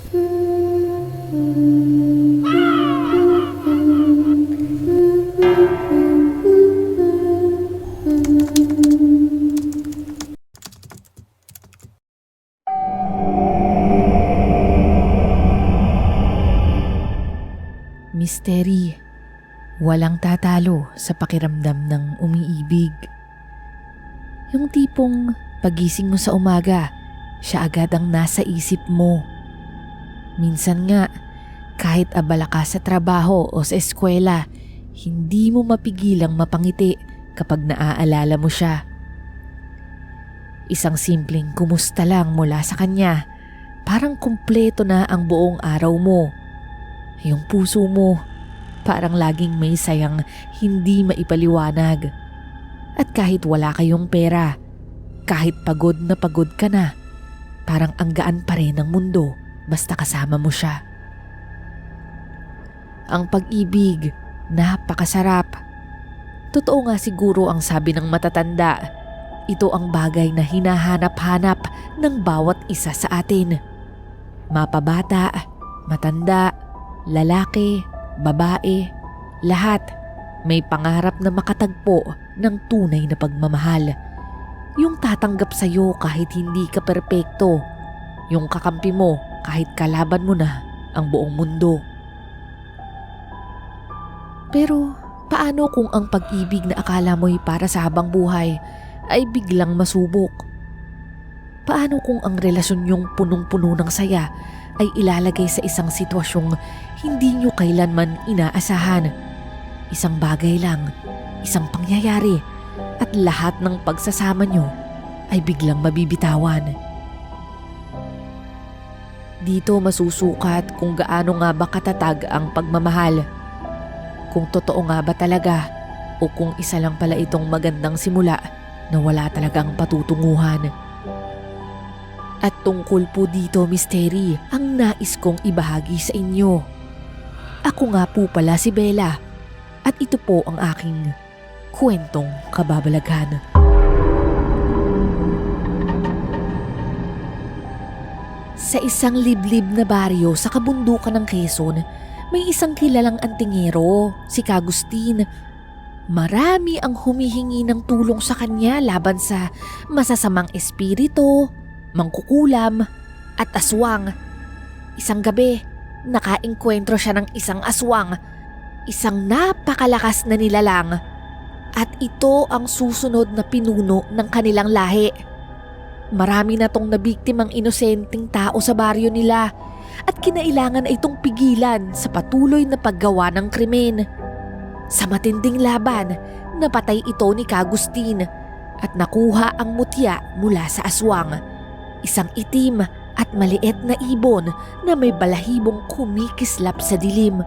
Mystery. Walang tatalo sa pakiramdam ng umiibig. Yung tipong pagising mo sa umaga, siya agad ang nasa isip mo. Minsan nga, kahit abala ka sa trabaho o sa eskwela, hindi mo mapigilang mapangiti kapag naaalala mo siya. Isang simpleng kumusta lang mula sa kanya, parang kumpleto na ang buong araw mo. Yung puso mo, parang laging may sayang hindi maipaliwanag. At kahit wala kayong pera, kahit pagod na pagod ka na, parang ang gaan pa rin ng mundo basta kasama mo siya. Ang pag-ibig, napakasarap. Totoo nga siguro ang sabi ng matatanda, ito ang bagay na hinahanap-hanap ng bawat isa sa atin. Mapabata, matanda, lalaki, babae, lahat may pangarap na makatagpo ng tunay na pagmamahal. Yung tatanggap sa'yo kahit hindi ka perpekto. Yung kakampi mo kahit kalaban mo na ang buong mundo. Pero paano kung ang pag-ibig na akala mo'y para sa habang buhay ay biglang masubok? Paano kung ang relasyon niyong punong-puno ng saya ay ilalagay sa isang sitwasyong hindi niyo kailanman inaasahan? Isang bagay lang, isang pangyayari, at lahat ng pagsasama niyo ay biglang mabibitawan. Dito masusukat kung gaano nga ba katatag ang pagmamahal. Kung totoo nga ba talaga o kung isa lang pala itong magandang simula na wala talagang patutunguhan. At tungkol po dito, Mystery, ang nais kong ibahagi sa inyo. Ako nga po pala si Bella at ito po ang aking kwentong kababalaghan. Sa isang liblib na baryo sa kabundukan ng Quezon, may isang kilalang antingero, si Kagustin. Marami ang humihingi ng tulong sa kanya laban sa masasamang espiritu, mangkukulam, at aswang. Isang gabi, nakaengkwentro siya ng isang aswang, isang napakalakas na nilalang, at ito ang susunod na pinuno ng kanilang lahi. Marami na tong nabiktimang inosenteng tao sa baryo nila at kinailangan ay itong pigilan sa patuloy na paggawa ng krimen. Sa matinding laban, napatay ito ni Kagustin at nakuha ang mutya mula sa aswang. Isang itim at maliit na ibon na may balahibong kumikislap sa dilim.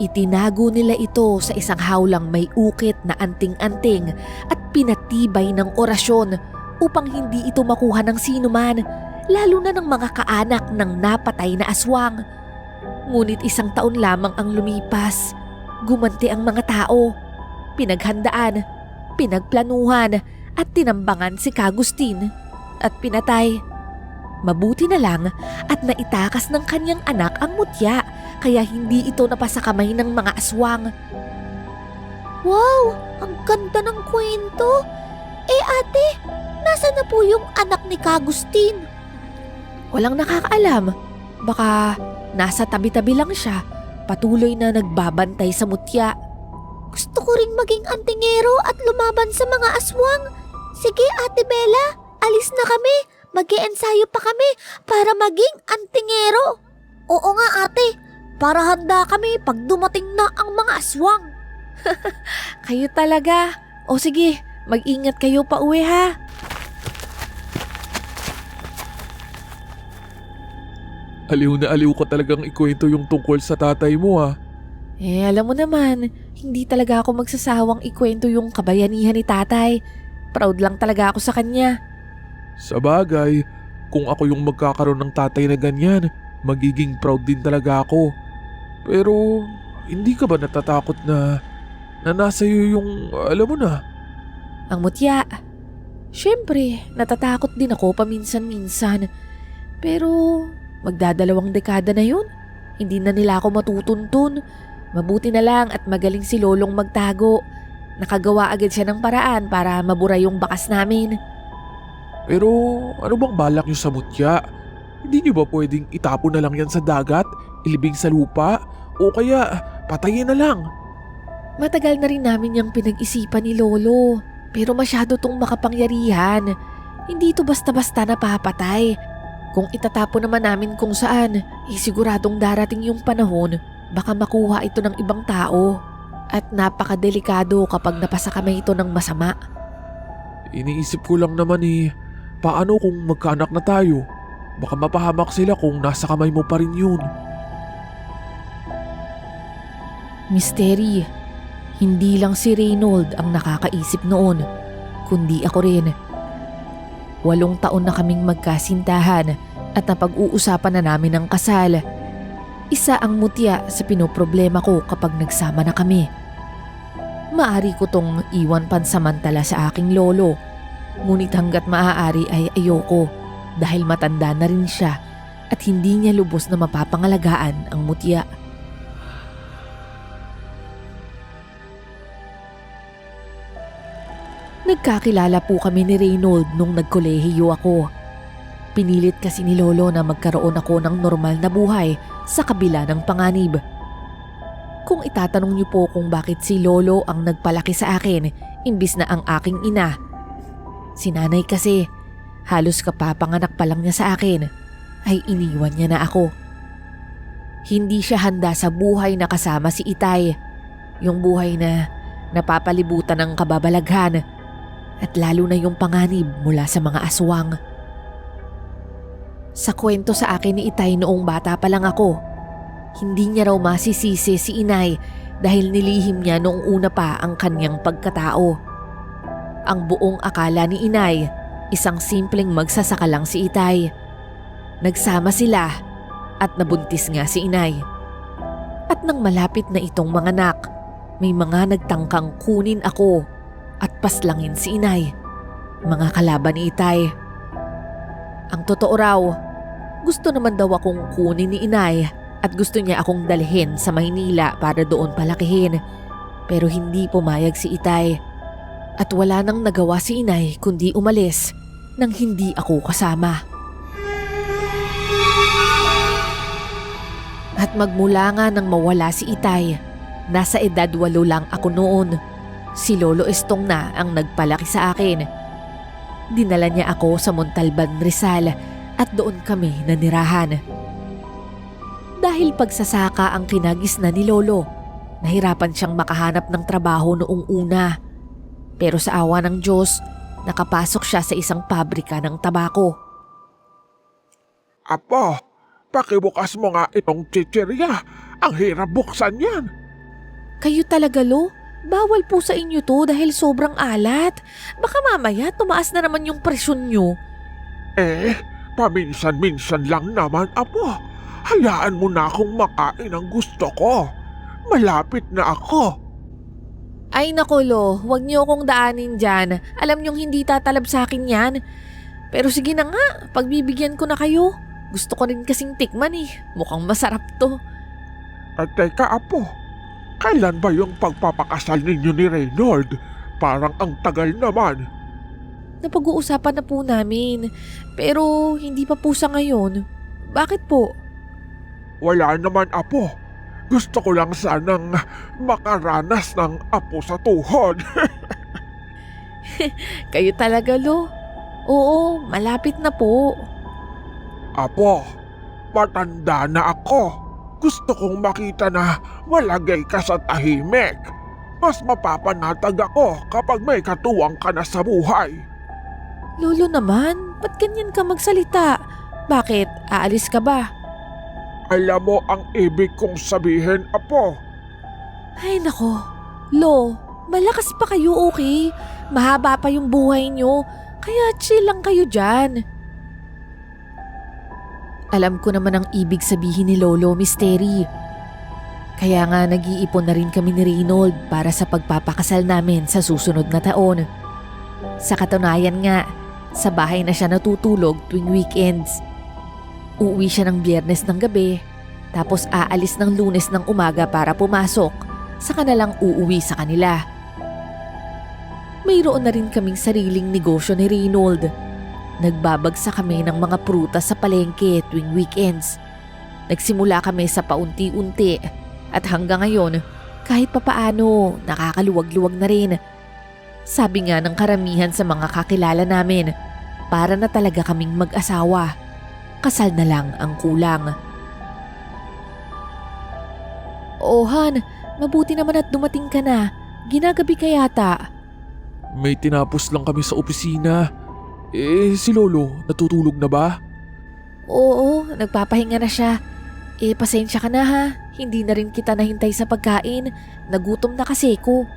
Itinago nila ito sa isang hawlang may ukit na anting-anting at pinatibay ng orasyon upang hindi ito makuha ng sinuman, lalo na ng mga kaanak ng napatay na aswang. Ngunit isang taon lamang ang lumipas. Gumanti ang mga tao. Pinaghandaan, pinagplanuhan at tinambangan si Kagustin at pinatay. Mabuti na lang at naitakas ng kanyang anak ang mutya, kaya hindi ito napasa kamay ng mga aswang. Wow! Ang ganda ng kwento! Ate, nasaan na po yung anak ni Kagustin? Walang nakakaalam. Baka nasa tabi-tabi lang siya, patuloy na nagbabantay sa mutya. Gusto ko ring maging antingero at lumaban sa mga aswang. Sige, Ate Bella, alis na kami. Mag-iensayo pa kami para maging antingero. Oo nga, ate. Para handa kami pag dumating na ang mga aswang. Kayo talaga. O sige, mag-ingat kayo pa uwi ha. Aliw na aliw ko talagang ikwento yung tungkol sa tatay mo ah. Alam mo naman, hindi talaga ako magsasawang ikwento yung kabayanihan ni tatay. Proud lang talaga ako sa kanya. Sa bagay, kung ako yung magkakaroon ng tatay na ganyan, magiging proud din talaga ako. Pero hindi ka ba natatakot na nasa iyo yung alam mo na? Ang mutya. Siyempre, natatakot din ako paminsan-minsan. Pero Magdadalawang dekada na yun. Hindi na nila ako matutuntun. Mabuti na lang at magaling si Lolong magtago. Nakagawa agad siya ng paraan para mabura yung bakas namin. Pero ano bang balak niyo sa mutya? Hindi niyo ba pwedeng itapon na lang yan sa dagat, ilibing sa lupa, o kaya patayin na lang? Matagal na rin namin yung pinag-isipan ni Lolo. Pero masyado tong makapangyarihan. Hindi ito basta-basta napapatay. Kung itatapon naman namin kung saan, siguradong darating yung panahon, baka makuha ito ng ibang tao. At napakadelikado kapag napasa kamay ito ng masama. Iniisip ko lang naman paano kung magkaanak na tayo? Baka mapahamak sila kung nasa kamay mo pa rin yun. Mystery. Hindi lang si Reynold ang nakakaisip noon, kundi ako rin. 8 taon na kaming magkasintahan at napag-uusapan na namin ang kasal. Isa ang mutya sa pinoproblema ko kapag nagsama na kami. Maari ko tong iwan pansamantala sa aking lolo, ngunit hanggat maaari ay ayoko dahil matanda na rin siya at hindi niya lubos na mapapangalagaan ang mutya. Nagkakilala po kami ni Reynold nung nagkolehiyo ako. Pinilit kasi ni Lolo na magkaroon ako ng normal na buhay sa kabila ng panganib. Kung itatanong niyo po kung bakit si Lolo ang nagpalaki sa akin imbis na ang aking ina, si nanay kasi halos kapapanganak pa lang niya sa akin ay iniwan niya na ako. Hindi siya handa sa buhay na kasama si Itay, yung buhay na napapalibutan ng kababalaghan at lalo na yung panganib mula sa mga aswang. Sa kwento sa akin ni Itay noong bata pa lang ako, hindi niya raw masisisi si inay dahil nilihim niya noong una pa ang kanyang pagkatao. Ang buong akala ni inay, isang simpleng magsasaka lang si Itay. Nagsama sila at nabuntis nga si inay. At nang malapit na itong manganak, may mga nagtangkang kunin ako at paslangin si inay, mga kalaban ni Itay. Ang totoo raw, gusto naman daw akong kunin ni inay at gusto niya akong dalhin sa Maynila para doon palakihin. Pero hindi pumayag si Itay at wala nang nagawa si inay kundi umalis nang hindi ako kasama. At magmula nga nang mawala si Itay, nasa edad 8 lang ako noon. Si Lolo Estong na ang nagpalaki sa akin. Dinala niya ako sa Montalban, Rizal at doon kami nanirahan. Dahil pagsasaka ang kinagisnan ni Lolo, nahirapan siyang makahanap ng trabaho noong una. Pero sa awa ng Diyos, nakapasok siya sa isang pabrika ng tabako. Apo, pakibukas mo nga itong chichirya. Ang hirap buksan yan. Kayo talaga, Lo? Bawal po sa inyo to dahil sobrang alat. Baka mamaya tumaas na naman yung presyon nyo. Paminsan-minsan lang naman, Apo. Hayaan mo na akong makain ang gusto ko. Malapit na ako. Ay nako, Lo, huwag niyo akong daanin dyan. Alam niyong hindi tatalab sa akin yan. Pero sige na nga, pagbibigyan ko na kayo. Gusto ko rin kasing tikman eh. Mukhang masarap to. At teka, Apo. Kailan ba yung pagpapakasal ninyo ni Reynold? Parang ang tagal naman. Napag-uusapan na po namin. Pero hindi pa po sa ngayon. Bakit po? Wala naman, Apo. Gusto ko lang sanang makaranas ng apo sa tuhod. Kayo talaga, Lo. Oo, malapit na po. Apo, matanda na ako. Gusto kong makita na malagay ka sa tahimik. Mas mapapanatag ako kapag may katuwang ka na sa buhay. Lolo naman, ba't ganyan ka magsalita? Bakit? Aalis ka ba? Alam mo ang ibig kong sabihin, Apo. Ay nako, Lo, malakas pa kayo, okay? Mahaba pa yung buhay nyo, kaya chill lang kayo dyan. Alam ko naman ang ibig sabihin ni Lolo, Mystery. Kaya nga nag-iipon na rin kami ni Reynold para sa pagpapakasal namin sa susunod na taon. Sa katunayan nga, sa bahay na siya natutulog tuwing weekends. Uuwi siya ng Biyernes ng gabi, tapos aalis ng Lunes ng umaga para pumasok, saka na lang uuwi sa kanila. Mayroon na rin kaming sariling negosyo ni Reynold. Nagbabagsa kami ng mga prutas sa palengke tuwing weekends. Nagsimula kami sa paunti-unti at hanggang ngayon kahit papaano nakakaluwag-luwag na rin. Sabi nga ng karamihan sa mga kakilala namin, para na talaga kaming mag-asawa. Kasal na lang ang kulang. Oh Han, mabuti naman at dumating ka na. Ginagabi ka yata. May tinapos lang kami sa opisina. Si Lolo, natutulog na ba? Oo, nagpapahinga na siya. Pasensya ka na ha. Hindi na rin kita nahintay sa pagkain. Nagutom na kasi ko.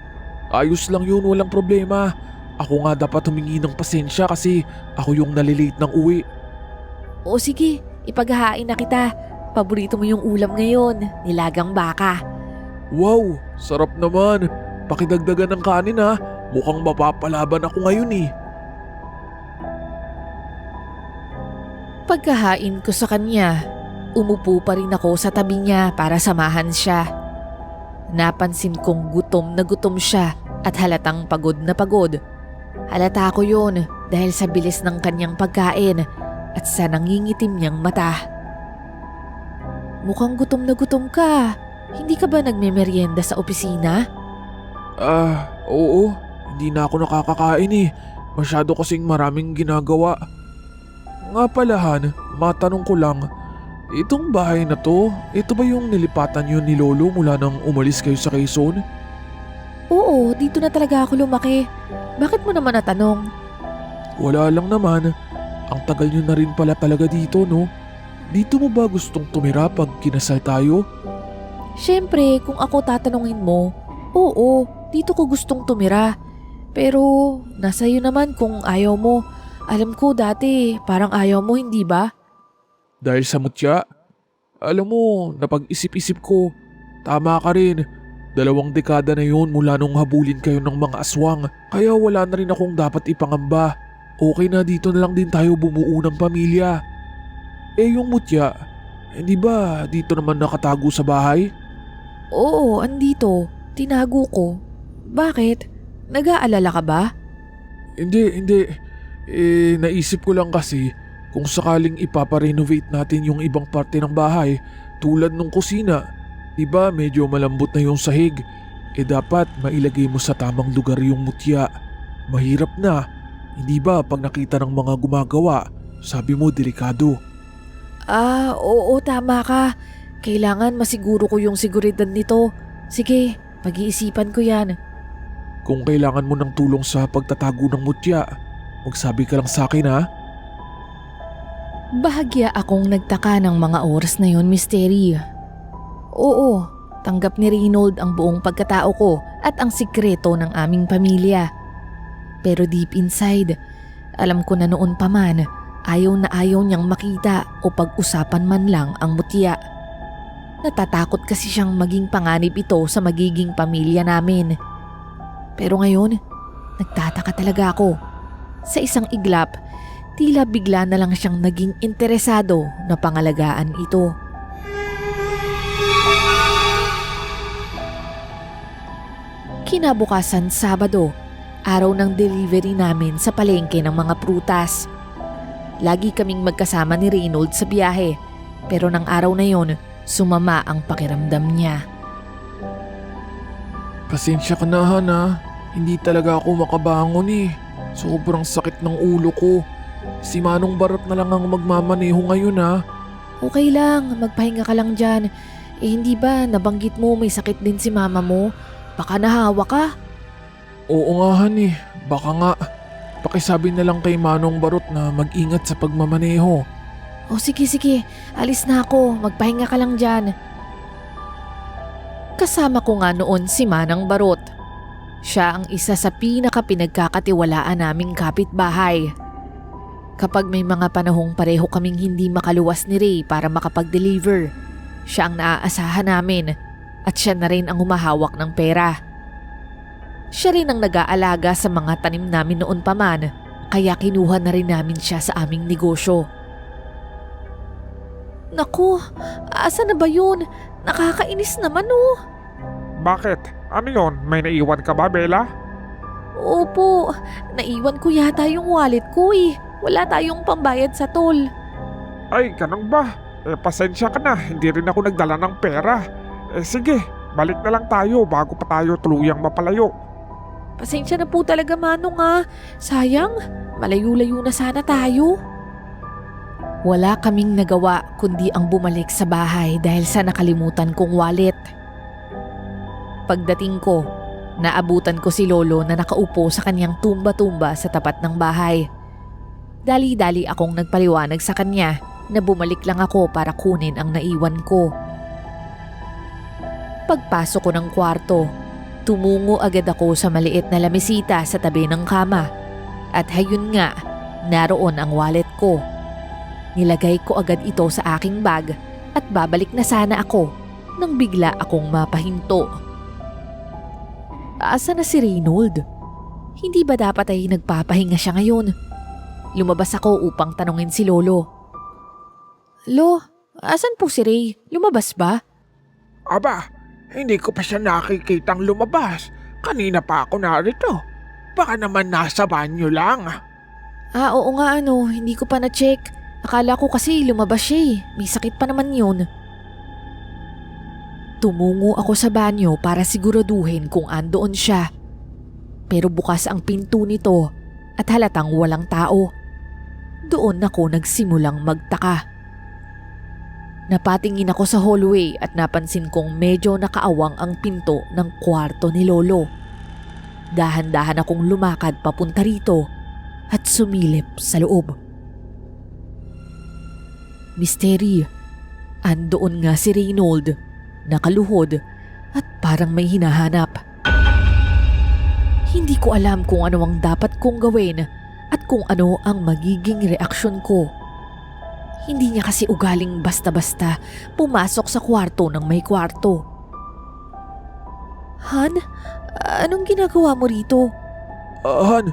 Ayos lang yun, walang problema. Ako nga dapat humingi ng pasensya kasi ako yung nalilate ng uwi. O sige, ipaghahain na kita. Paborito mo yung ulam ngayon, nilagang baka. Wow, sarap naman. Pakidagdagan ng kanin ha. Mukhang mapapalaban ako ngayon eh. Pagkahain ko sa kanya, umupo pa rin ako sa tabi niya para samahan siya. Napansin kong gutom na gutom siya at halatang pagod na pagod. Halata ko yun dahil sa bilis ng kanyang pagkain at sa nangingitim niyang mata. Mukhang gutom na gutom ka. Hindi ka ba nagmemeryenda sa opisina? Oo. Hindi na ako nakakakain eh. Masyado kasing maraming ginagawa. Nga pala Han, matanong ko lang. Itong bahay na to, ito ba yung nilipatan yun ni Lolo mula nang umalis kayo sa Quezon? Oo, dito na talaga ako lumaki. Bakit mo naman natanong? Wala lang naman. Ang tagal nyo na rin pala talaga dito, no? Dito mo ba gustong tumira pag kinasal tayo? Siyempre, kung ako tatanungin mo, oo, dito ko gustong tumira. Pero nasa iyo naman kung ayaw mo. Alam ko dati parang ayaw mo, hindi ba? Dahil sa mutya? Alam mo, napag-isip-isip ko, tama ka rin. 2 dekada na yun mula nung habulin kayo ng mga aswang. Kaya wala na rin akong dapat ipangamba. Okay na, dito na lang din tayo bumuo ng pamilya. Yung mutya, hindi ba dito naman nakatago sa bahay? Oo, andito. Tinago ko. Bakit? Nag-aalala ka ba? Hindi. Naisip ko lang kasi kung sakaling ipaparenovate natin yung ibang parte ng bahay tulad ng kusina, diba medyo malambot na yung sahig, dapat mailagay mo sa tamang lugar yung mutya. Mahirap na, hindi ba pag nakita ng mga gumagawa, sabi mo delikado. Oo, tama ka. Kailangan masiguro ko yung seguridad nito. Sige, pag-iisipan ko yan. Kung kailangan mo ng tulong sa pagtatago ng mutya, magsabi ka lang sa akin ha. Bahagya akong nagtaka ng mga oras na yon, Misteri. Oo, tanggap ni Reynold ang buong pagkatao ko at ang sikreto ng aming pamilya. Pero deep inside, alam ko na noon pa man, ayaw na ayaw niyang makita o pag-usapan man lang ang mutya. Natatakot kasi siyang maging panganib ito sa magiging pamilya namin. Pero ngayon, nagtataka talaga ako. Sa isang iglap, tila bigla na lang siyang naging interesado na pangalagaan ito. Kinabukasan Sabado, araw ng delivery namin sa palengke ng mga prutas. Lagi kaming magkasama ni Reynold sa biyahe, pero ng araw na yon, sumama ang pakiramdam niya. Pasensya ka na Han ha. Hindi talaga ako makabangon eh. Sobrang sakit ng ulo ko. Si Manong Barot na lang ang magmamaneho ngayon ha. Okay lang, magpahinga ka lang dyan. Hindi ba nabanggit mo may sakit din si mama mo? Baka nahawa ka? Oo nga Han eh. Baka nga. Pakisabi na lang kay Manong Barot na mag-ingat sa pagmamaneho. O sige, alis na ako. Magpahinga ka lang dyan. Kasama ko nga noon si Manang Barot. Siya ang isa sa pinaka-pinagkakatiwalaan naming kapitbahay. Kapag may mga panahong pareho kaming hindi makaluwas ni Ray para makapag-deliver, siya ang naaasahan namin at siya na rin ang humahawak ng pera. Siya rin ang nag-aalaga sa mga tanim namin noon pa man, kaya kinuha na rin namin siya sa aming negosyo. Naku, asa na ba yun? Nakakainis naman oh. Bakit? Ano yon? May naiwan ka ba, Bella? Opo, naiwan ko yata yung wallet ko eh. Wala tayong pambayad sa toll. Ay, ganun ba? Pasensya ka na, hindi rin ako nagdala ng pera. Sige, balik na lang tayo bago pa tayo tuluyang mapalayo. Pasensya na po talaga Manong ah. Sayang, malayo-layo na sana tayo. Wala kaming nagawa kundi ang bumalik sa bahay dahil sa nakalimutan kong wallet. Pagdating ko, naabutan ko si Lolo na nakaupo sa kanyang tumba-tumba sa tapat ng bahay. Dali-dali akong nagpaliwanag sa kanya na bumalik lang ako para kunin ang naiwan ko. Pagpasok ko ng kwarto, tumungo agad ako sa maliit na lamesita sa tabi ng kama. At hayun nga, naroon ang wallet ko. Nilagay ko agad ito sa aking bag at babalik na sana ako nang bigla akong mapahinto. Asa na si Reynold? Hindi ba dapat ay nagpapahinga siya ngayon? Lumabas ako upang tanungin si Lolo. Lo, asan po si Ray? Lumabas ba? Aba, hindi ko pa siya nakikitang lumabas. Kanina pa ako narito. Baka naman nasa banyo lang. Oo nga hindi ko pa na-check. Akala ko kasi lumabas siya eh. May sakit pa naman yun. Tumungo ako sa banyo para siguraduhin kung andoon siya. Pero bukas ang pinto nito at halatang walang tao. Doon ako nagsimulang magtaka. Napatingin ako sa hallway at napansin kong medyo nakaawang ang pinto ng kwarto ni Lolo. Dahan-dahan akong lumakad papunta rito at sumilip sa loob. Misteri, andoon nga si Reynold, nakaluhod at parang may hinahanap. Hindi ko alam kung ano ang dapat kong gawin at kung ano ang magiging reaksyon ko. Hindi niya kasi ugaling basta-basta pumasok sa kwarto ng may kwarto. Han, anong ginagawa mo rito? Han,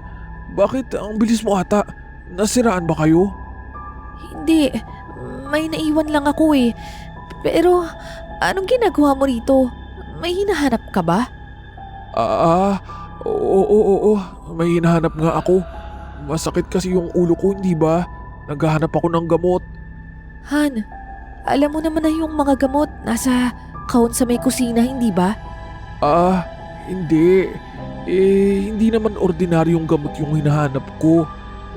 bakit ang bilis mo ata? Nasiraan ba kayo? Hindi, may naiwan lang ako eh. Pero anong ginagawa mo rito? May hinahanap ka ba? Oo, may hinahanap nga ako. Masakit kasi yung ulo ko, hindi ba? Naghahanap ako ng gamot. Han, alam mo naman na yung mga gamot nasa kahon sa may kusina, hindi ba? Hindi. Hindi naman ordinaryong gamot yung hinahanap ko.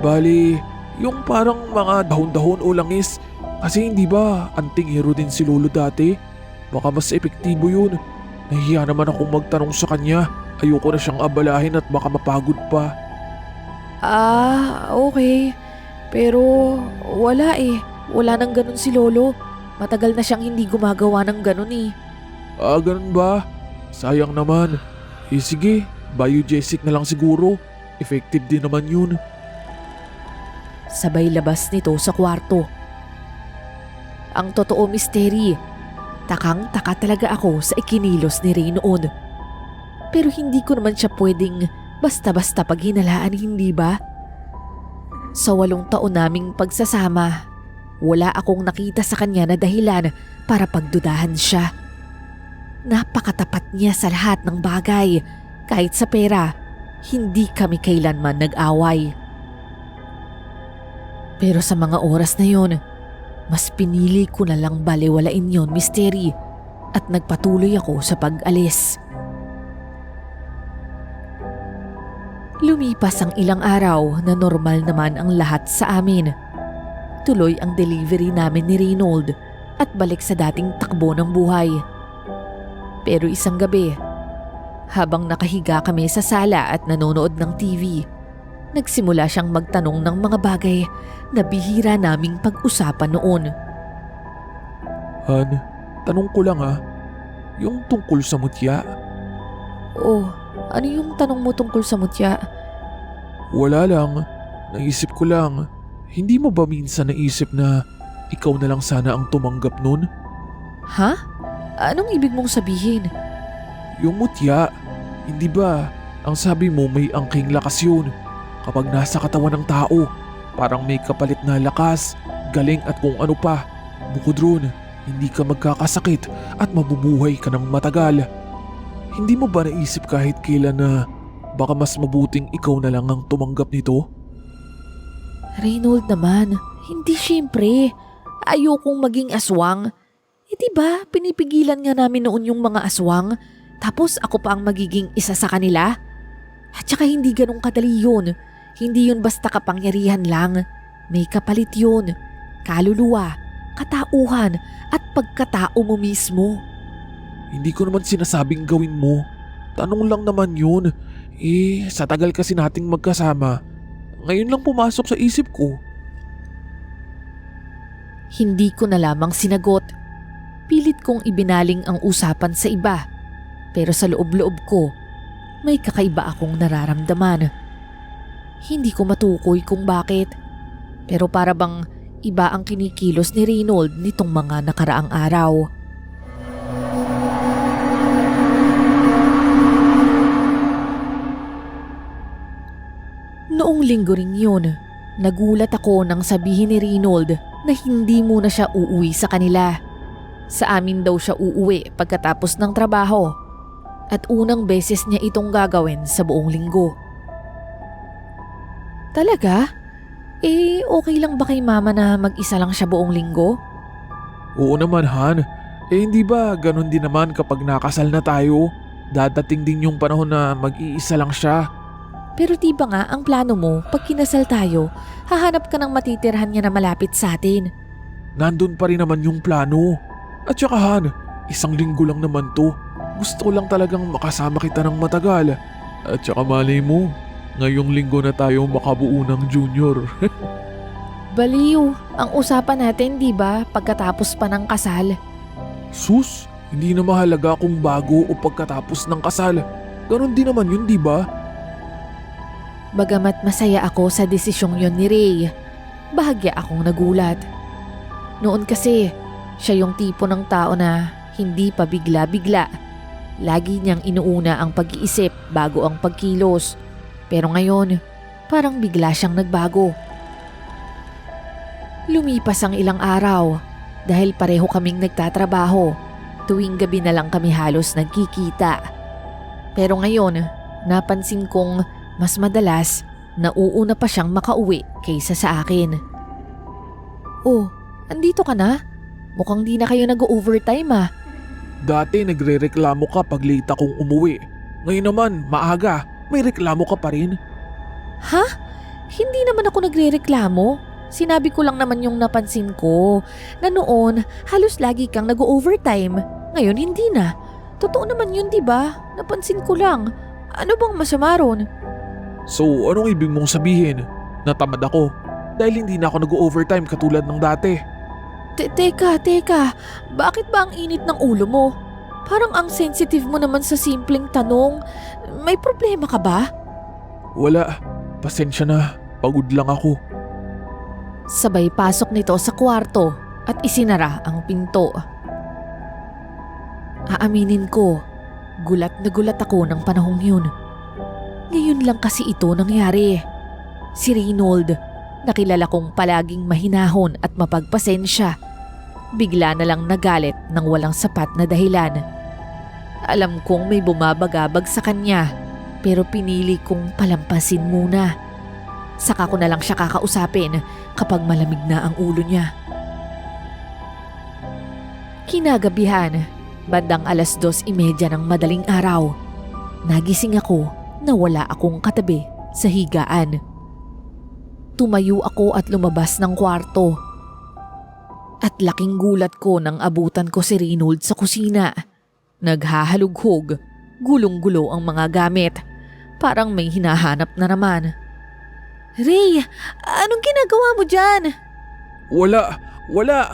Bali, yung parang mga dahon-dahon o langis. Kasi hindi ba, anting hero din si Lolo dati? Baka mas epektibo yun. Nahiya naman akong magtanong sa kanya. Ayoko na siyang abalahin at baka mapagod pa. Okay. Pero wala eh. Wala nang ganun si Lolo. Matagal na siyang hindi gumagawa ng ganun eh. Ganun ba? Sayang naman. Sige, biogesic na lang siguro. Effective din naman yun. Sabay labas nito sa kwarto. Ang totoo misteri, takang-taka talaga ako sa ikinilos ni Ray noon. Pero hindi ko naman siya pwedeng basta-basta paghinalaan, hindi ba? Sa 8 taon naming pagsasama, wala akong nakita sa kanya na dahilan para pagdudahan siya. Napakatapat niya sa lahat ng bagay, kahit sa pera, hindi kami kailanman nag-away. Pero sa mga oras na yon, mas pinili ko na lang balewalain yon, misteri, at nagpatuloy ako sa pag-alis. Lumipas ang ilang araw na normal naman ang lahat sa amin. Tuloy ang delivery namin ni Reynold at balik sa dating takbo ng buhay. Pero isang gabi, habang nakahiga kami sa sala at nanonood ng TV, nagsimula siyang magtanong ng mga bagay na bihira naming pag-usapan noon. Han, tanong ko lang yung tungkol sa mutya. Oh, ano yung tanong mo tungkol sa mutya? Wala lang, naisip ko lang. Hindi mo ba minsan naisip na ikaw na lang sana ang tumanggap nun? Ha? Anong ibig mong sabihin? Yung mutya, hindi ba? Ang sabi mo may angking lakas yun. Kapag nasa katawan ng tao, parang may kapalit na lakas, galing at kung ano pa. Bukod roon, hindi ka magkakasakit at mabubuhay ka ng matagal. Hindi mo ba naisip kahit kailan na baka mas mabuting ikaw na lang ang tumanggap nito? Reynold naman, hindi syempre. Ayokong maging aswang. Diba, pinipigilan nga namin noon yung mga aswang, tapos ako pa ang magiging isa sa kanila? At saka hindi ganun kadali yun. Hindi yun basta kapangyarihan lang. May kapalit yun. Kaluluwa, katauhan, at pagkatao mo mismo. Hindi ko naman sinasabing gawin mo. Tanong lang naman yun. Sa tagal kasi nating magkasama, ngayon lang pumasok sa isip ko. Hindi ko na lamang sinagot. Pilit kong ibinaling ang usapan sa iba. Pero sa loob-loob ko, may kakaiba akong nararamdaman. Hindi ko matukoy kung bakit. Pero para bang iba ang kinikilos ni Reynold nitong mga nakaraang araw. Noong linggo ring yun, nagulat ako nang sabihin ni Reynold na hindi muna siya uuwi sa kanila. Sa amin daw siya uuwi pagkatapos ng trabaho at unang beses niya itong gagawin sa buong linggo. Talaga? Okay lang ba kay mama na mag-isa lang siya buong linggo? Oo naman, Han. Hindi ba ganun din naman kapag nakasal na tayo? Dadating din yung panahon na mag-iisa lang siya. Pero di ba nga ang plano mo pag kinasal tayo, hahanap ka ng matitirhan niya na malapit sa atin? Nandun pa rin naman yung plano. At saka Han, isang linggo lang naman to. Gusto ko lang talagang makasama kita ng matagal. At saka malay mo, ngayong linggo na tayo makabuo ng junior. Baliw, ang usapan natin di ba pagkatapos pa ng kasal? Sus, hindi na mahalaga kung bago o pagkatapos ng kasal. Ganon din naman yun, di ba? Bagamat masaya ako sa desisyong yon ni Ray, bahagya akong nagulat. Noon kasi, siya yung tipo ng tao na hindi pa bigla-bigla. Lagi niyang inuuna ang pag-iisip bago ang pagkilos. Pero ngayon, parang bigla siyang nagbago. Lumipas ang ilang araw dahil pareho kaming nagtatrabaho. Tuwing gabi na lang kami halos nagkikita. Pero ngayon, napansin kong mas madalas nauuna pa siyang makauwi kaysa sa akin. Oh, andito ka na? Mukhang di na kayo nag-overtime ah. Dati nagre-reklamo ka pag late akong umuwi. Ngayon naman, maaga. May reklamo ka pa rin? Ha? Hindi naman ako nagre-reklamo. Sinabi ko lang naman yung napansin ko na noon halos lagi kang nag-overtime. Ngayon hindi na. Totoo naman yun, di ba? Napansin ko lang. Ano bang masama ron? So, anong ibig mong sabihin? Natamad ako dahil hindi na ako nag-overtime katulad ng dati. Teka. Bakit ba ang init ng ulo mo? Parang ang sensitive mo naman sa simpleng tanong. May problema ka ba? Wala. Pasensya na. Pagod lang ako. Sabay pasok nito sa kwarto at isinara ang pinto. Aaminin ko, gulat na gulat ako ng panahong yun. Ngayon lang kasi ito nangyari. Si Reynold, nakilala kong palaging mahinahon at mapagpasensya, bigla na lang nagalit ng walang sapat na dahilan. Alam kong may bumabagabag sa kanya, pero pinili kong palampasin muna. Saka ko na lang siya kakausapin kapag malamig na ang ulo niya. Kinagabihan, bandang 2:30 ng madaling araw, nagising ako na wala akong katabi sa higaan. Tumayo ako at lumabas ng kwarto. At laking gulat ko nang abutan ko si Reynold sa kusina. Naghahalughog, gulong-gulo ang mga gamit. Parang may hinahanap na naman. Ray, anong ginagawa mo dyan? Wala.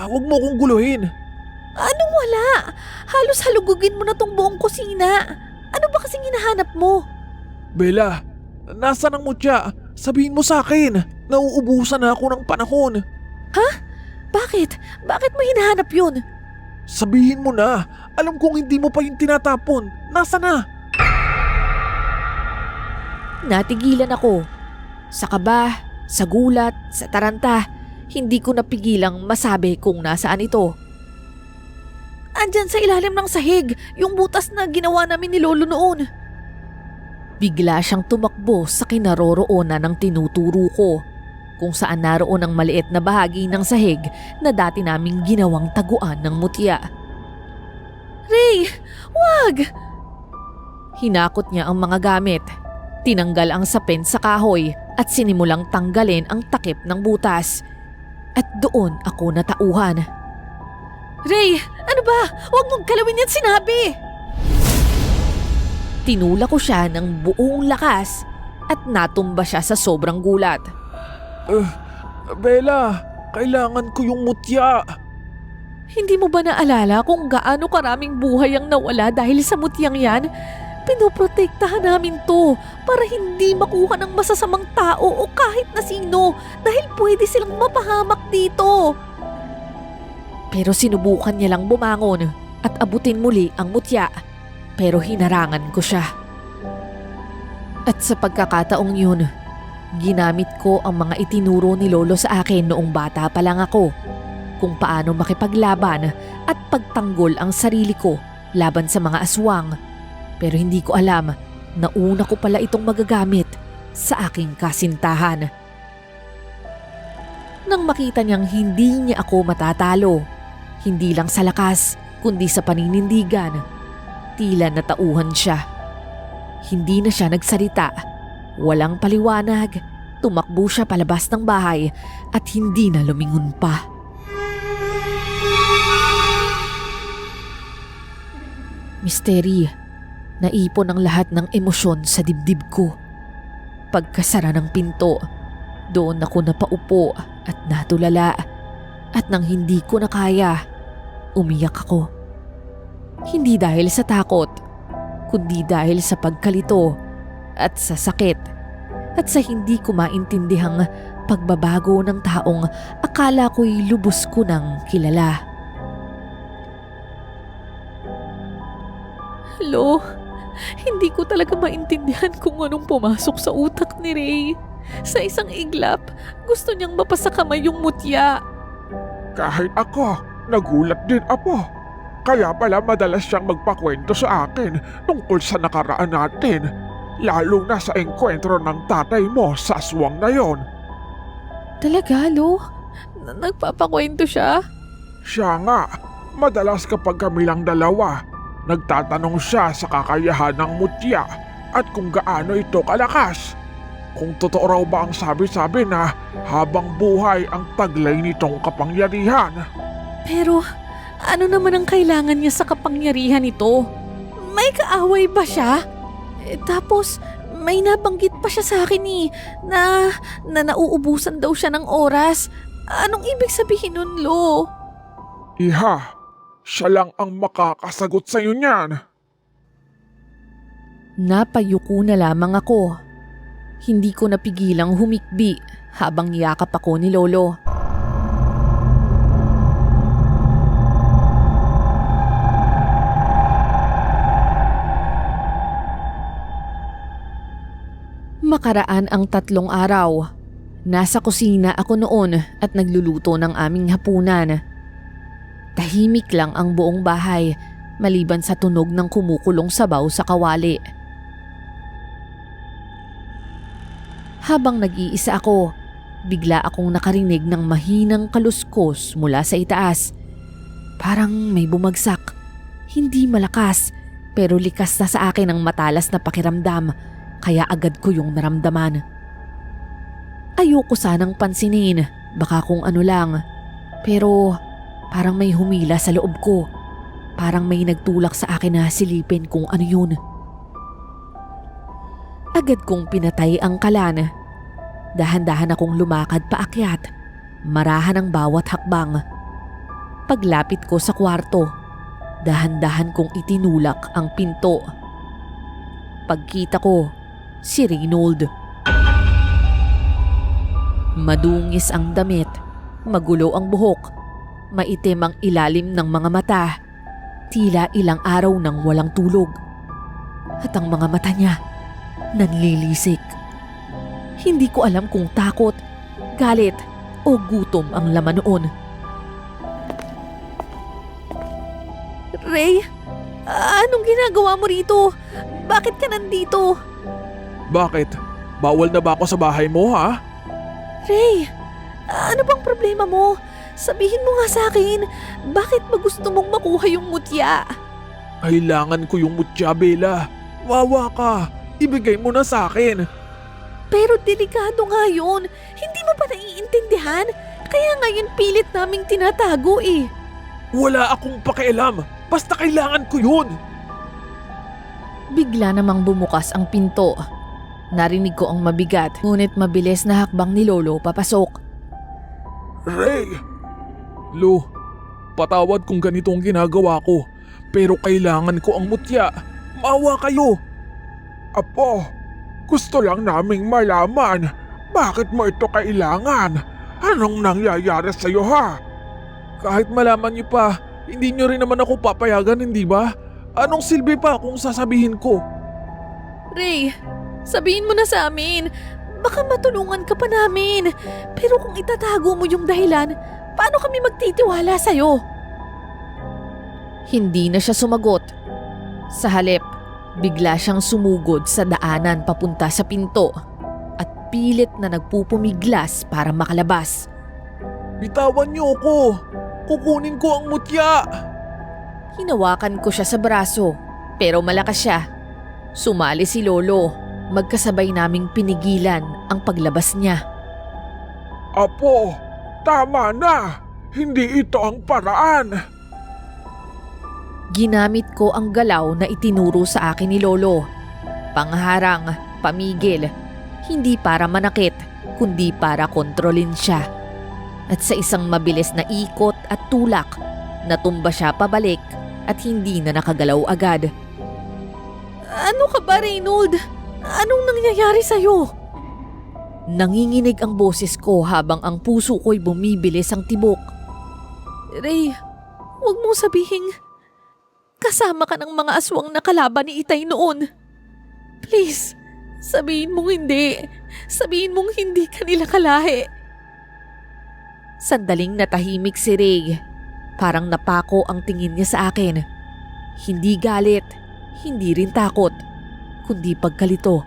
Huwag mo akong guluhin. Anong wala? Halos halugugin mo na tong buong kusina. Ano ba kasing hinahanap mo? Bella, nasaan ang mutya? Sabihin mo sa akin. Nauubusan na ako ng panahon. Ha? Bakit? Bakit mo hinahanap yun? Sabihin mo na. Alam kong hindi mo pa yung tinatapon. Nasaan na? Natigilan ako. Sa kaba, sa gulat, sa taranta, hindi ko napigilang masabi kung nasaan ito. Andyan sa ilalim ng sahig, yung butas na ginawa namin ni Lolo noon. Bigla siyang tumakbo sa kinaroroonan ng tinuturo ko, kung saan naroon ang maliit na bahagi ng sahig na dati naming ginawang taguan ng mutya. Ray, wag! Hinakot niya ang mga gamit. Tinanggal ang sapin sa kahoy at sinimulang tanggalin ang takip ng butas. At doon ako natauhan. Ray, ano ba? Huwag mong galawin yan, sinabi! Tinula ko siya ng buong lakas at natumba siya sa sobrang gulat. Bella, kailangan ko yung mutya. Hindi mo ba naalala kung gaano karaming buhay ang nawala dahil sa mutyang yan? Pinoprotektahan namin to para hindi makuha ng masasamang tao o kahit na sino dahil pwede silang mapahamak dito. Pero sinubukan niya lang bumangon at abutin muli ang mutya, pero hinarangan ko siya. At sa pagkakataong yun, ginamit ko ang mga itinuro ni Lolo sa akin noong bata pa lang ako, kung paano makipaglaban at pagtanggol ang sarili ko laban sa mga aswang. Pero hindi ko alam na una ko pala itong magagamit sa aking kasintahan. Nang makita niyang hindi niya ako matatalo, hindi lang sa lakas kundi sa paninindigan, tila natauhan siya. Hindi na siya nagsalita, walang paliwanag, tumakbo siya palabas ng bahay at hindi na lumingon pa. Misteri, naipon ang lahat ng emosyon sa dibdib ko. Pagkasara ng pinto, doon ako napaupo at natulala. At nang hindi ko na kaya, umiyak ako. Hindi dahil sa takot, kundi dahil sa pagkalito at sa sakit at sa hindi ko maintindihang pagbabago ng taong akala ko'y lubos ko nang kilala. Hello? Hindi ko talaga maintindihan kung anong pumasok sa utak ni Ray. Sa isang iglap, gusto niyang mapasakamay yung mutya. Kahit ako, nagulat din ako. Kaya pala madalas siyang magpakwento sa akin tungkol sa nakaraan natin. Lalo na sa engkwentro ng tatay mo sa aswang na yon. Talaga, Lo? Nagpapakwento siya? Siya nga, madalas kapag kami lang dalawa, nagtatanong siya sa kakayahan ng mutya at kung gaano ito kalakas. Kung totoo raw ba ang sabi-sabi na habang buhay ang taglay nitong kapangyarihan. Pero ano naman ang kailangan niya sa kapangyarihan ito? May kaaway ba siya? Tapos may nabanggit pa siya sa akin na nauubusan daw siya ng oras. Anong ibig sabihin nun, Lo? Iha, siya lang ang makakasagot sa iyo niyan. Napayuko na lamang ako. Hindi ko napigilang humikbi habang yakap ako ni Lolo. Makaraan ang 3 araw. Nasa kusina ako noon at nagluluto ng aming hapunan. Tahimik lang ang buong bahay maliban sa tunog ng kumukulong sabaw sa kawali. Habang nag-iisa ako, bigla akong nakarinig ng mahinang kaluskos mula sa itaas. Parang may bumagsak. Hindi malakas, pero likas na sa akin ang matalas na pakiramdam, kaya agad ko yung naramdaman. Ayoko sanang pansinin, baka kung ano lang. Pero parang may humila sa loob ko. Parang may nagtulak sa akin na silipin kung ano yun. Agad kong pinatay ang kalan. Dahan-dahan akong lumakad paakyat, marahan ang bawat hakbang. Paglapit ko sa kwarto, dahan-dahan kong itinulak ang pinto. Pagkita ko, si Reynold. Madungis ang damit, magulo ang buhok, maitim ang ilalim ng mga mata, tila ilang araw nang walang tulog. At ang mga mata niya, nanlilisik. Hindi ko alam kung takot, galit, o o gutom ang laman noon. Ray, anong ginagawa mo rito? Bakit ka nandito? Bakit? Bawal na ba ako sa bahay mo, ha? Ray, ano bang problema mo? Sabihin mo nga sa akin, bakit ba gusto mong makuha yung mutya? Kailangan ko yung mutya, Bella. Wawa ka. Ibigay mo na sa akin. Pero delikado nga yun. Hindi mo ba naiintindihan? Kaya ngayon pilit naming tinatago eh. Wala akong pakialam. Basta kailangan ko yun. Bigla namang bumukas ang pinto. Narinig ko ang mabigat, ngunit mabilis na hakbang ni Lolo papasok. Ray, Lo, patawad kung ganito ang ginagawa ko. Pero kailangan ko ang mutya. Maawa kayo. Apo, gusto lang naming malaman, bakit mo ito kailangan? Anong nangyayari sa'yo, ha? Kahit malaman niyo pa, hindi niyo rin naman ako papayagan, hindi ba? Anong silbi pa kung sasabihin ko? Ray, sabihin mo na sa amin. Baka matulungan ka pa namin. Pero kung itatago mo yung dahilan, paano kami magtitiwala sa'yo? Hindi na siya sumagot. Sa halip, bigla siyang sumugod sa daanan papunta sa pinto at pilit na nagpupumiglas para makalabas. Bitawan niyo ako! Kukunin ko ang mutya! Hinawakan ko siya sa braso, pero malakas siya. Sumali si Lolo. Magkasabay naming pinigilan ang paglabas niya. Apo, tama na! Hindi ito ang paraan! Ginamit ko ang galaw na itinuro sa akin ni Lolo. Pangharang, pamigil, hindi para manakit, kundi para kontrolin siya. At sa isang mabilis na ikot at tulak, natumba siya pabalik at hindi na nakagalaw agad. Ano ka ba, Reynold? Anong nangyayari sa'yo? Nanginginig ang boses ko habang ang puso ko'y bumibilis ang tibok. Ray, huwag mong sabihing kasama ka ng mga aswang na kalaban ni Itay noon. Please, sabihin mong hindi. Sabihin mong hindi ka nila kalahi. Sandaling natahimik si Ray. Parang napako ang tingin niya sa akin. Hindi galit, hindi rin takot, kundi pagkalito.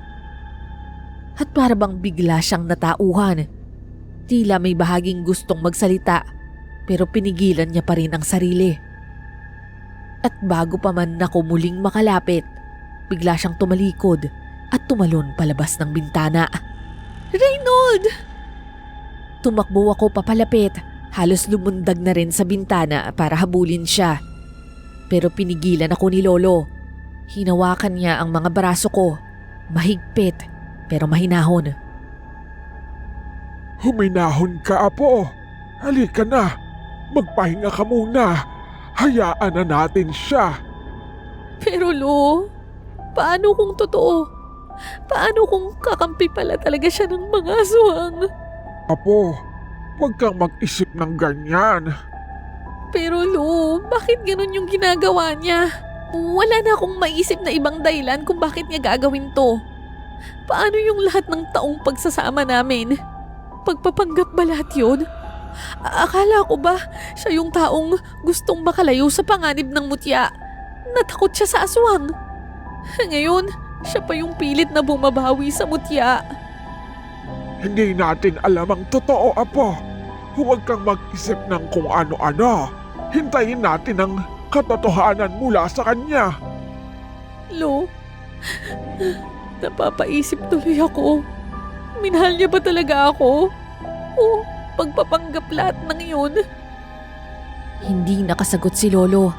At para bang bigla siyang natauhan. Tila may bahaging gustong magsalita, pero pinigilan niya pa rin ang sarili. At bago pa man ako muling makalapit, bigla siyang tumalikod at tumalon palabas ng bintana. Reynold! Tumakbo ako papalapit, halos lumundag na rin sa bintana para habulin siya. Pero pinigilan ako ni Lolo. Hinawakan niya ang mga braso ko, mahigpit pero mahinahon. Huminahon ka, Apo. Halika na. Magpahinga ka muna. Hayaan na natin siya. Pero Lo, paano kung totoo? Paano kung kakampi pala talaga siya ng mga aswang? Apo, huwag kang mag-isip ng ganyan. Pero Lo, bakit ganun yung ginagawa niya? Wala na akong maisip na ibang dahilan kung bakit niya gagawin to. Paano yung lahat ng taong pagsasama namin? Pagpapanggap ba lahat yun? Akala ko ba siya yung taong gustong makalayo sa panganib ng mutya? Natakot siya sa aswang. Ngayon, siya pa yung pilit na bumabawi sa mutya. Hindi natin alam ang totoo, Apo. Huwag kang mag-isip ng kung ano-ano. Hintayin natin ang katotohanan mula sa kanya. Lo, napapaisip tuloy ako. Minahal niya ba talaga ako? O pagpapanggap lahat ng yun? Hindi nakasagot si Lolo.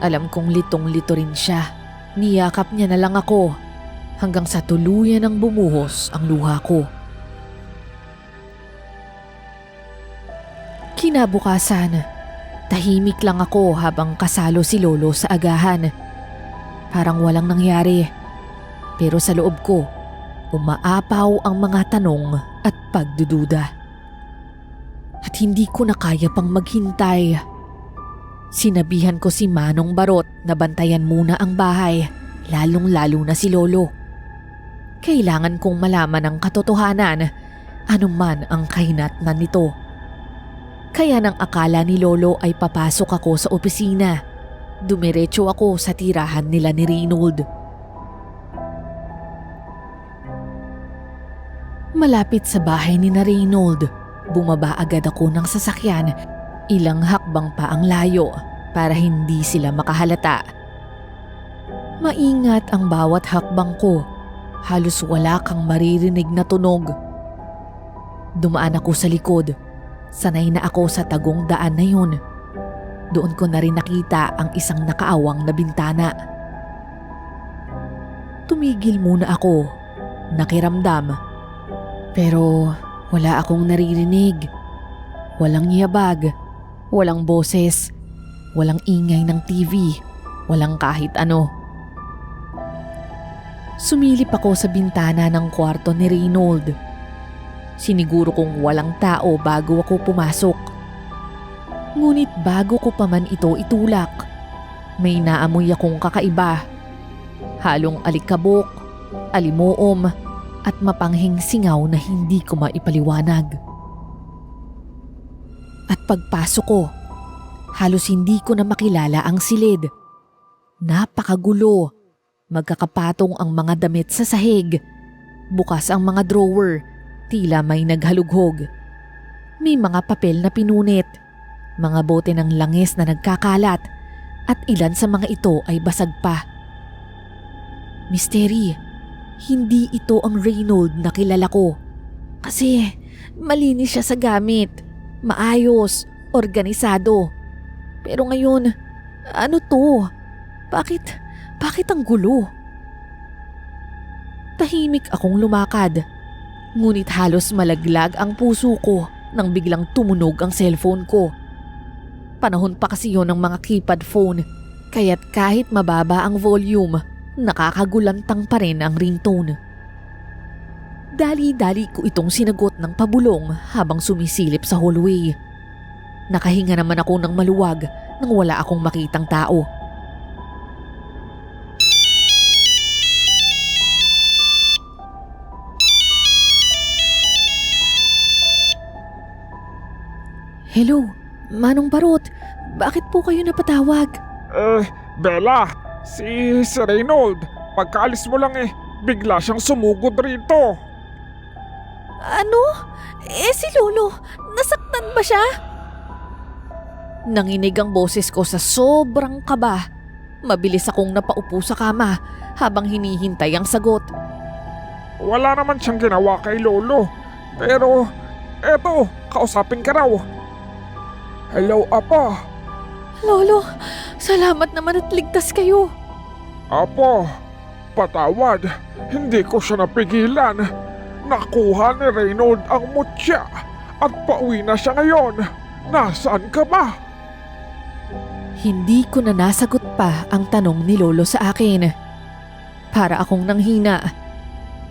Alam kong litong-lito rin siya. Niyakap niya na lang ako hanggang sa tuluyan ng bumuhos ang luha ko. Kinabukasan, tahimik lang ako habang kasalo si Lolo sa agahan. Parang walang nangyari. Pero sa loob ko, umaapaw ang mga tanong at pagdududa. At hindi ko na kaya pang maghintay. Sinabihan ko si Manong Barot na bantayan muna ang bahay, lalong-lalo na si Lolo. Kailangan kong malaman ang katotohanan, anuman ang kahinatnan nito. Kaya nang akala ni Lolo ay papasok ako sa opisina, dumiretso ako sa tirahan nila ni Reynold. Malapit sa bahay ni na Reynold, bumaba agad ako ng sasakyan. Ilang hakbang pa ang layo para hindi sila makahalata. Maingat ang bawat hakbang ko. Halos wala kang maririnig na tunog. Dumaan ako sa likod. Sanay na ako sa tagong daan na yun. Doon ko na rin nakita ang isang nakaawang na bintana. Tumigil muna ako. Nakiramdam. Pero wala akong naririnig. Walang yabag. Walang boses, walang ingay ng TV, walang kahit ano. Sumilip ako sa bintana ng kwarto ni Reynold. Siniguro kong walang tao bago ako pumasok. Ngunit bago ko pa man ito itulak, may naamoy akong kakaiba. Halong alikabok, alimuom, at mapanghing singaw na hindi ko maipaliwanag. At pagpasok ko, halos hindi ko na makilala ang silid. Napakagulo. Magkakapatong ang mga damit sa sahig. Bukas ang mga drawer. Tila may naghalughog. May mga papel na pinunit. Mga bote ng langis na nagkakalat. At ilan sa mga ito ay basag pa. Misteri, hindi ito ang Reynold na kilala ko. Kasi malinis siya sa gamit. Maayos, organisado. Pero ngayon, ano to? Bakit ang gulo? Tahimik akong lumakad. Ngunit halos malaglag ang puso ko nang biglang tumunog ang cellphone ko. Panahon pa kasi yon ng mga keypad phone, kaya't kahit mababa ang volume, nakakagulantang pa rin ang ringtone. Dali-dali ko itong sinagot ng pabulong habang sumisilip sa hallway. Nakahinga naman ako ng maluwag nang wala akong makitang tao. Hello, Manong Barot. Bakit po kayo napatawag? Bella, si Reynold, pagkaalis mo lang bigla siyang sumugod rito. Ano? Si Lolo, nasaktan ba siya? Nanginig ang boses ko sa sobrang kaba. Mabilis akong napaupo sa kama habang hinihintay ang sagot. Wala naman siyang ginawa kay Lolo. Pero, eto, kausapin ka raw. Hello, Apo. Lolo, salamat naman at ligtas kayo. Apo, patawad. Hindi ko siya napigilan. Nakuha ni Reynold ang mutya at pauwi na siya ngayon. Nasaan ka ba? Hindi ko na nasagot pa ang tanong ni Lolo sa akin. Para akong nanghina.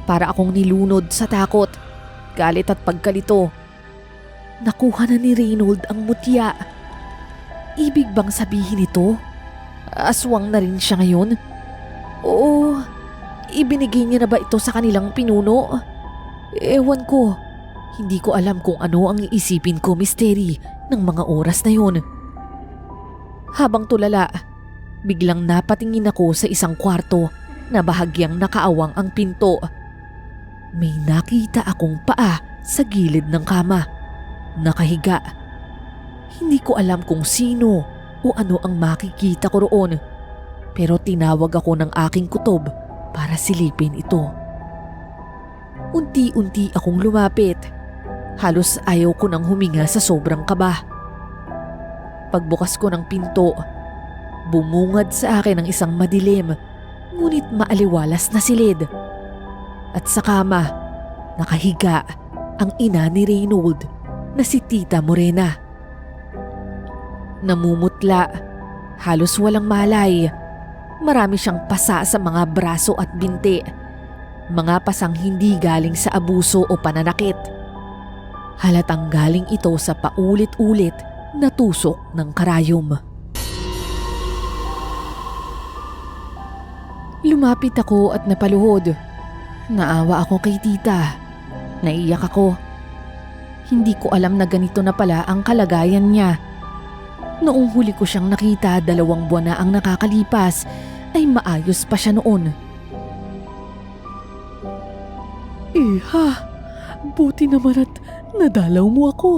Para akong nilunod sa takot, galit at pagkalito. Nakuha na ni Reynold ang mutya. Ibig bang sabihin ito? Aswang na rin siya ngayon? Oo, ibinigay niya na ba ito sa kanilang pinuno? Ewan ko. Hindi ko alam kung ano ang iisipin ko, Misteri, ng mga oras na yun. Habang tulala, biglang napatingin ako sa isang kwarto na bahagyang nakaawang ang pinto. May nakita akong paa sa gilid ng kama. Nakahiga. Hindi ko alam kung sino o ano ang makikita ko roon. Pero tinawag ako ng aking kutob para silipin ito. Unti-unti akong lumapit. Halos ayaw ko nang huminga sa sobrang kaba. Pagbukas ko ng pinto, bumungad sa akin ang isang madilim ngunit maaliwalas na silid. At sa kama, nakahiga ang ina ni Reynold na si Tita Morena. Namumutla, halos walang malay. Marami siyang pasa sa mga braso at binti. Mga pasang hindi galing sa abuso o pananakit. Halatang galing ito sa paulit-ulit na tusok ng karayom. Lumapit ako at napaluhod. Naawa ako kay tita. Naiyak ako. Hindi ko alam na ganito na pala ang kalagayan niya. Noong huli ko siyang nakita 2 buwan na ang nakakalipas, ay maayos pa siya noon. Iha, buti naman at nadalaw mo ako.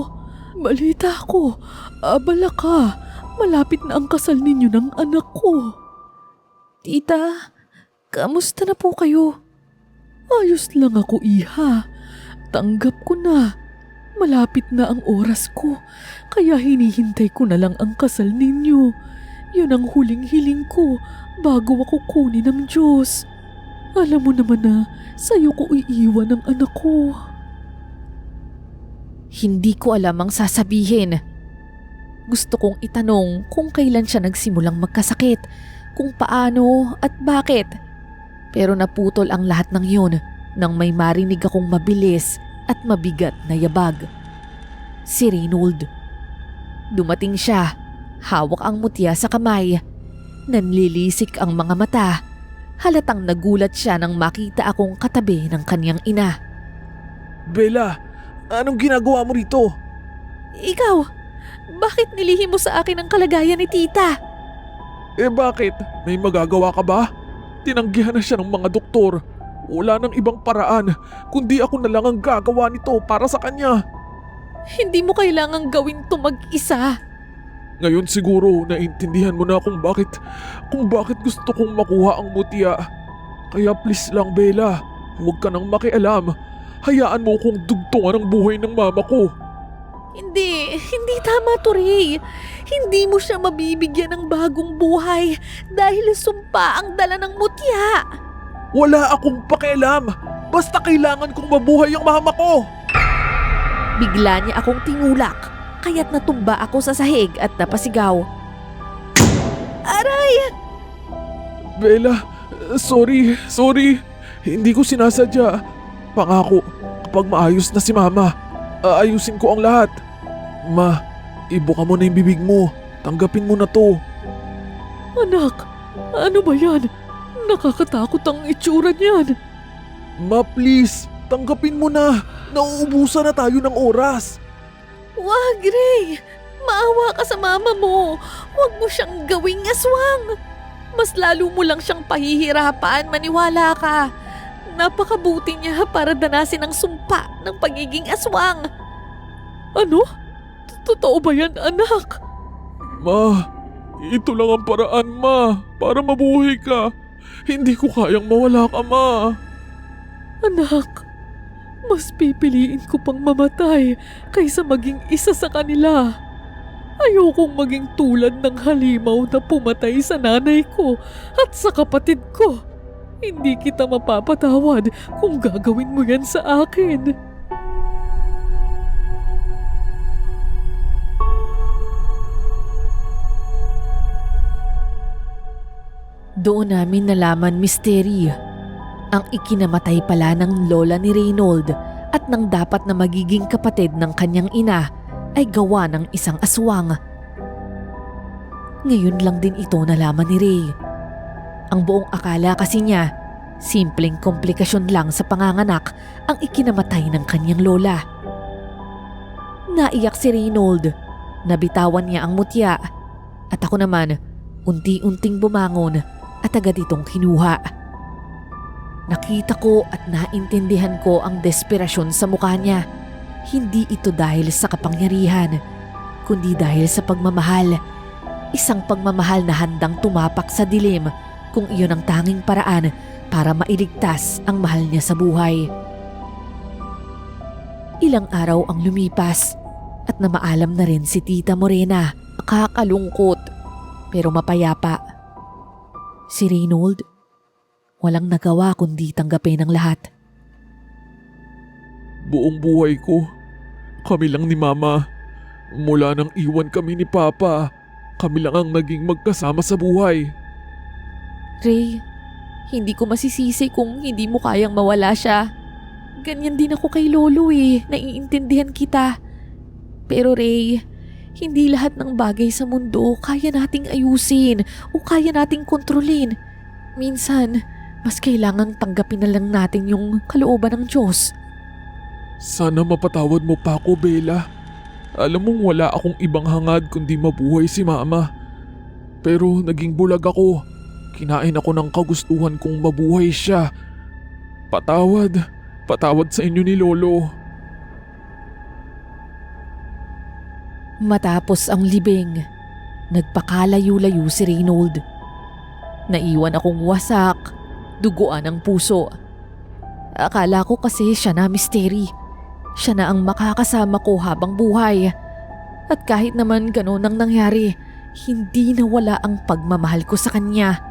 Balita ko, abala ka. Malapit na ang kasal ninyo ng anak ko. Tita, kamusta na po kayo? Ayos lang ako, Iha. Tanggap ko na. Malapit na ang oras ko, kaya hinihintay ko na lang ang kasal ninyo. Yun ang huling hiling ko bago ako kunin ng Diyos. Alam mo naman na sa'yo ko iiwan ang anak ko. Hindi ko alam ang sasabihin. Gusto kong itanong kung kailan siya nagsimulang magkasakit, kung paano at bakit. Pero naputol ang lahat ng yun nang may marinig akong mabilis at mabigat na yabag. Si Reynold. Dumating siya, hawak ang mutya sa kamay. Nanlilisik ang mga mata. Halatang nagulat siya nang makita akong katabi ng kanyang ina. Bella, anong ginagawa mo rito? Ikaw, bakit nilihim mo sa akin ang kalagayan ni tita? Bakit? May magagawa ka ba? Tinanggihan na siya ng mga doktor. Wala nang ibang paraan, kundi ako na lang ang gagawa nito para sa kanya. Hindi mo kailangang gawin to mag-isa. Ngayon siguro naintindihan mo na kung bakit gusto kong makuha ang mutya. Kaya please lang Bella, huwag ka nang makialam. Hayaan mo kong dugtungan ang buhay ng mama ko. Hindi tama to, Ray. Hindi mo siya mabibigyan ng bagong buhay dahil sumpa ang dala ng mutya. Wala akong pakialam. Basta kailangan kong mabuhay ang mama ko. Bigla niya akong tinulak, kaya't natumba ako sa sahig at napasigaw. Aray! Bella, sorry. Hindi ko sinasadya. Pangako, kapag maayos na si mama, aayusin ko ang lahat. Ma, ibuka mo na yung bibig mo. Tanggapin mo na to. Anak, ano ba yan? Nakakatakot ang itsura niyan. Ma, please, tanggapin mo na. Nauubusan na tayo ng oras. Wag, Ray! Maawa ka sa mama mo. Huwag mo siyang gawing aswang. Mas lalo mo lang siyang pahihirapan, maniwala ka. Napakabuti niya para danasin ang sumpa ng pagiging aswang. Ano? Totoo ba yan, anak? Ma, ito lang ang paraan, ma, para mabuhay ka. Hindi ko kayang mawala ka, ma. Anak, mas pipiliin ko pang mamatay kaysa maging isa sa kanila. Ayokong maging tulad ng halimaw na pumatay sa nanay ko at sa kapatid ko. Hindi kita mapapatawad kung gagawin mo yan sa akin. Doon namin nalaman, Mystery, ang ikinamatay pala ng lola ni Reynold at ng dapat na magiging kapatid ng kanyang ina ay gawa ng isang aswang. Ngayon lang din ito nalaman ni Ray. Ang buong akala kasi niya, simpleng komplikasyon lang sa panganganak ang ikinamatay ng kanyang lola. Naiyak si Reynold, nabitawan niya ang mutya at ako naman unti-unting bumangon at agad itong kinuha. Nakita ko at naintindihan ko ang desperasyon sa mukha niya. Hindi ito dahil sa kapangyarihan, kundi dahil sa pagmamahal. Isang pagmamahal na handang tumapak sa dilim kung iyon ang tanging paraan para mailigtas ang mahal niya sa buhay. Ilang araw ang lumipas at namaalam na rin si Tita Morena. Nakakalungkot pero mapayapa. Si Reynold, walang nagawa kundi tanggapin ang lahat. Buong buhay ko, kami lang ni Mama. Mula nang iwan kami ni Papa, kami lang ang naging magkasama sa buhay. Ray, hindi ko masisisi kung hindi mo kayang mawala siya. Ganyan din ako kay Lolo naiintindihan kita. Pero Ray, hindi lahat ng bagay sa mundo kaya nating ayusin o kaya nating kontrolin. Minsan, mas kailangang tanggapin na lang natin yung kalooban ng Diyos. Sana mapatawad mo pa ako, Bella. Alam mong wala akong ibang hangad kundi mabuhay si Mama. Pero naging bulag ako. Kinain ako ng kagustuhan kong mabuhay siya. Patawad. Patawad sa inyo ni Lolo. Matapos ang libing, nagpakalayo-layo si Reynold. Naiwan akong wasak, duguan ang puso. Akala ko kasi siya na misteri. Siya na ang makakasama ko habang buhay. At kahit naman gano'n ang nangyari, hindi nawala ang pagmamahal ko sa kanya.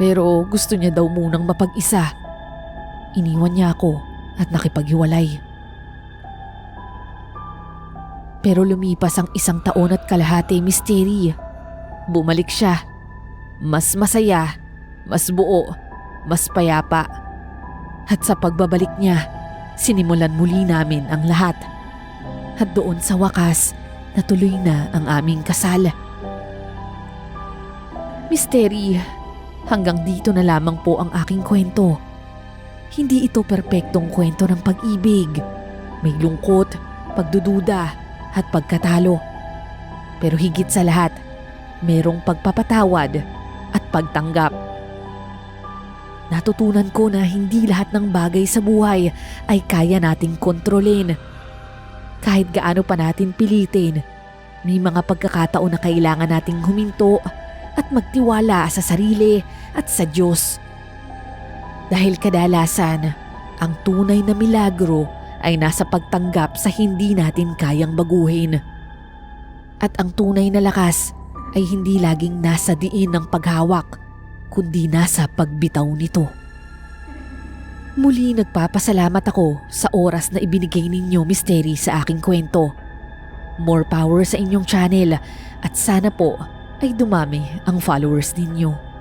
Pero gusto niya daw munang mapag-isa. Iniwan niya ako at nakipaghiwalay. Pero lumipas ang 1 taon at kalahati, misteri. Bumalik siya. Mas masaya, mas buo, mas payapa. At sa pagbabalik niya, sinimulan muli namin ang lahat. At doon sa wakas, natuloy na ang aming kasal. Misteri, hanggang dito na lamang po ang aking kwento. Hindi ito perpektong kwento ng pag-ibig. May lungkot, pagdududa, at pagkatalo. Pero higit sa lahat, merong pagpapatawad at pagtanggap. Natutunan ko na hindi lahat ng bagay sa buhay ay kaya nating kontrolin. Kahit gaano pa natin pilitin, may mga pagkakataon na kailangan nating huminto at magtiwala sa sarili at sa Diyos. Dahil kadalasan, ang tunay na milagro ay nasa pagtanggap sa hindi natin kayang baguhin. At ang tunay na lakas ay hindi laging nasa diin ng paghawak, kundi nasa pagbitaw nito. Muli nagpapasalamat ako sa oras na ibinigay ninyo, misteri, sa aking kwento. More power sa inyong channel at sana po ay dumami ang followers ninyo.